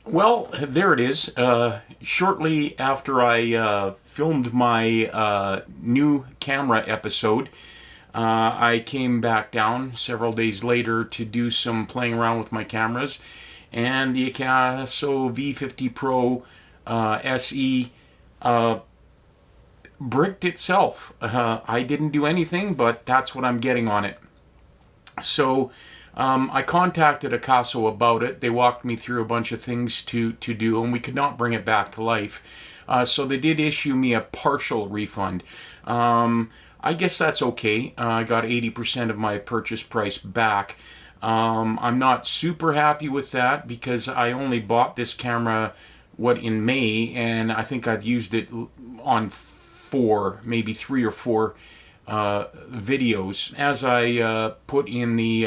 Well, there it is. Shortly after I filmed my new camera episode, I came back down several days later to do some playing around with my cameras, and the Akaso V50 Pro SE bricked itself. I didn't do anything, but that's what I'm getting on it. So I contacted Akaso about it. They walked me through a bunch of things to do, and we could not bring it back to life. So they did issue me a partial refund. I guess that's okay. I got 80% of my purchase price back. I'm not super happy with that because I only bought this camera, in May, and I think I've used it on maybe 3 or 4 videos. As I put in the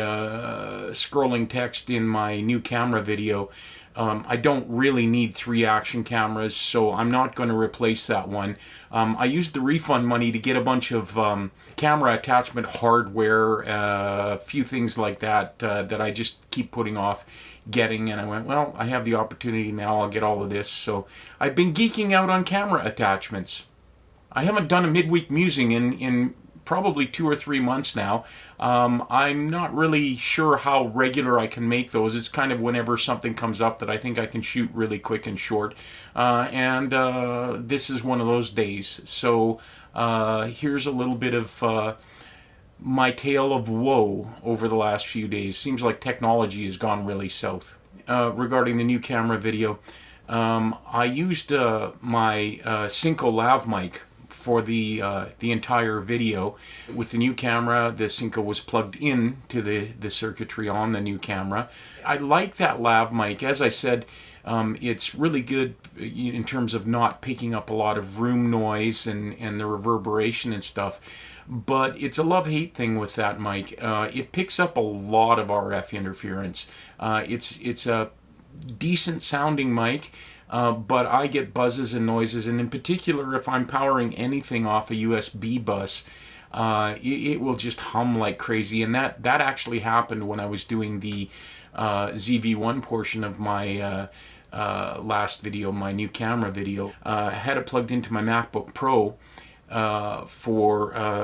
scrolling text in my new camera video, I don't really need 3 action cameras, so I'm not going to replace that one. I used the refund money to get a bunch of camera attachment hardware, a few things like that that I just keep putting off getting, and I went, well, I have the opportunity now, I'll get all of this. So I've been geeking out on camera attachments. I haven't done a midweek musing in probably 2 or 3 months now. I'm not really sure how regular I can make those. It's kind of whenever something comes up that I think I can shoot really quick and short. And this is one of those days. So here's a little bit of my tale of woe over the last few days. Seems like technology has gone really south. Regarding the new camera video, I used my Synco Lav mic for the entire video. With the new camera, the Synco was plugged in to the circuitry on the new camera. I like that lav mic. As I said, it's really good in terms of not picking up a lot of room noise and the reverberation and stuff. But it's a love-hate thing with that mic. It picks up a lot of RF interference. It's a decent sounding mic. But I get buzzes and noises, and in particular, if I'm powering anything off a USB bus, it will just hum like crazy. And that actually happened when I was doing the ZV-1 portion of my last video, my new camera video. I had it plugged into my MacBook Pro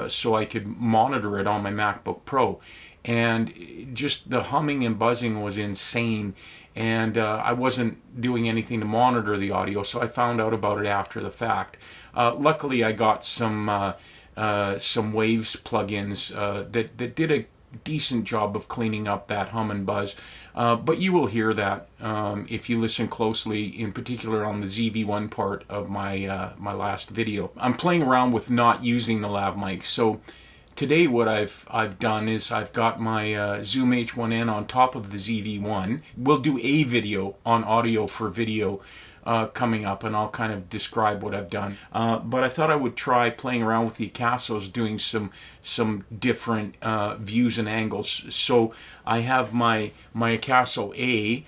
so I could monitor it on my MacBook Pro. And just the humming and buzzing was insane, and I wasn't doing anything to monitor the audio, so I found out about it after the fact. Luckily, I got some Waves plugins that did a decent job of cleaning up that hum and buzz, but you will hear that if you listen closely, in particular on the ZV-1 part of my last video. I'm playing around with not using the lav mic, so today what I've done is I've got my Zoom H1n on top of the ZV-1. We'll do a video on audio for video coming up, and I'll kind of describe what I've done. But I thought I would try playing around with the Akasos, doing some different views and angles. So I have my Akaso A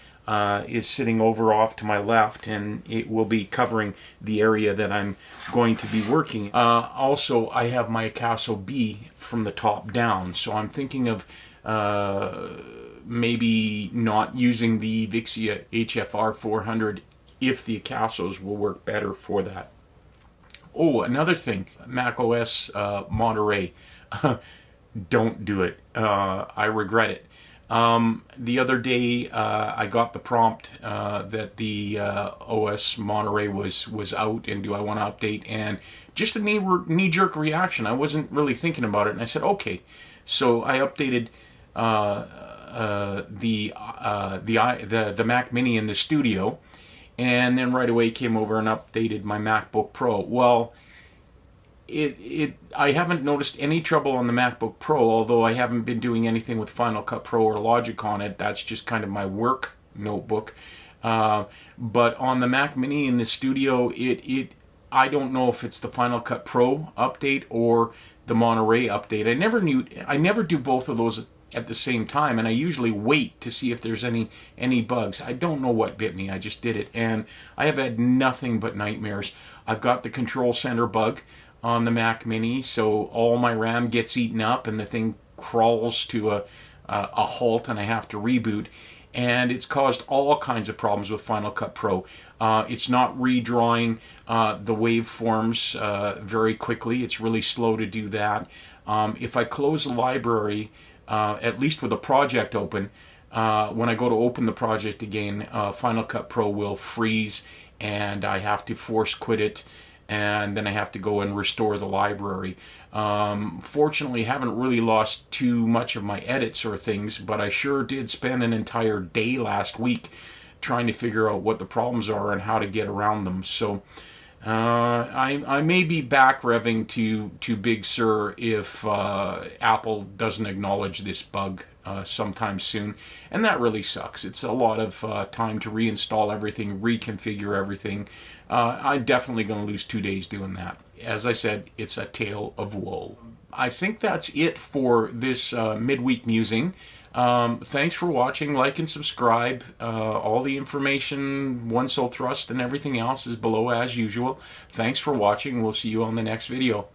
is sitting over off to my left, and it will be covering the area that I'm going to be working. Also, I have my Akaso B from the top down, so I'm thinking of maybe not using the Vixia HFR 400 if the Akasos will work better for that. Oh, another thing, macOS Monterey. Don't do it. I regret it. The other day, I got the prompt that the OS Monterey was out, and do I want to update? And just a knee-jerk reaction. I wasn't really thinking about it, and I said, okay. So I updated the Mac Mini in the studio, and then right away came over and updated my MacBook Pro. Well, I haven't noticed any trouble on the MacBook Pro, although I haven't been doing anything with Final Cut Pro or Logic on it. That's just kind of my work notebook. But on the Mac Mini in the studio, I don't know if it's the Final Cut Pro update or the Monterey update. I never do both of those at the same time, and I usually wait to see if there's any bugs. I don't know what bit me. I just did it, and I have had nothing but nightmares. I've got the control center bug on the Mac Mini, so all my RAM gets eaten up and the thing crawls to a halt and I have to reboot. and it's caused all kinds of problems with Final Cut Pro. It's not redrawing the waveforms very quickly. It's really slow to do that. If I close the library, at least with a project open, when I go to open the project again, Final Cut Pro will freeze and I have to force quit it, and then I have to go and restore the library. Fortunately, I haven't really lost too much of my edits or things, but I sure did spend an entire day last week trying to figure out what the problems are and how to get around them. So I may be back revving to Big Sur if Apple doesn't acknowledge this bug sometime soon, and that really sucks. It's a lot of time to reinstall everything, reconfigure everything. I'm definitely going to lose 2 days doing that. As I said, it's a tale of woe. I think that's it for this midweek musing. Thanks for watching. Like and subscribe. All the information, One Soul Thrust, and everything else is below as usual. Thanks for watching. We'll see you on the next video.